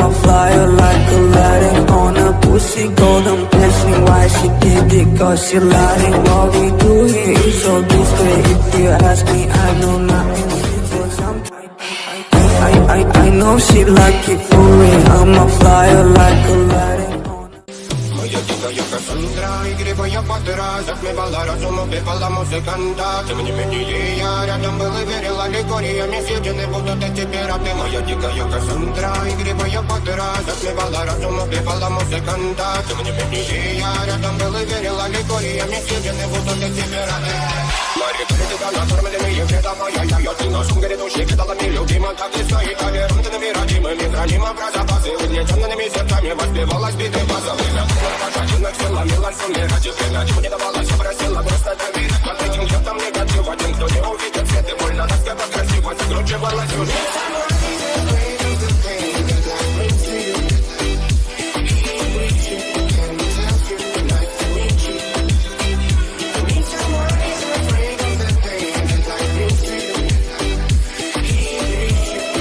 a flyer like Aladdin on a pussy golden blessing. Why she did it? Cause she lying. What we do here is so discreet. If you ask me, I know nothing. I know she like it for me. I'm a flyer like Aladdin. Моя дикая Кассандра, игривая подра, затмевала разум, убивала музыканта. Тем не менее я рядом был и верил аллегориями, съедены будут эти пираты. Моя дикая Кассандра, игривая подра, затмевала разум, убивала музыканта. Тем не менее я рядом был и верил аллегориями, съедены будут эти пираты. Мари критика, накормленные вредомая, я ты нашим грядущий кидалами любима, так и стоит толерантными родимыми, храним образа базы, угнетенными сердцами воспевалась биты базовыми. Пожаденных силами лансумера, теперь ничего не давалось, я просила просто доверить. Под этим чертом негатива, тем, кто не увидит свет и больно, тоска покрасивость, скручивалась уже.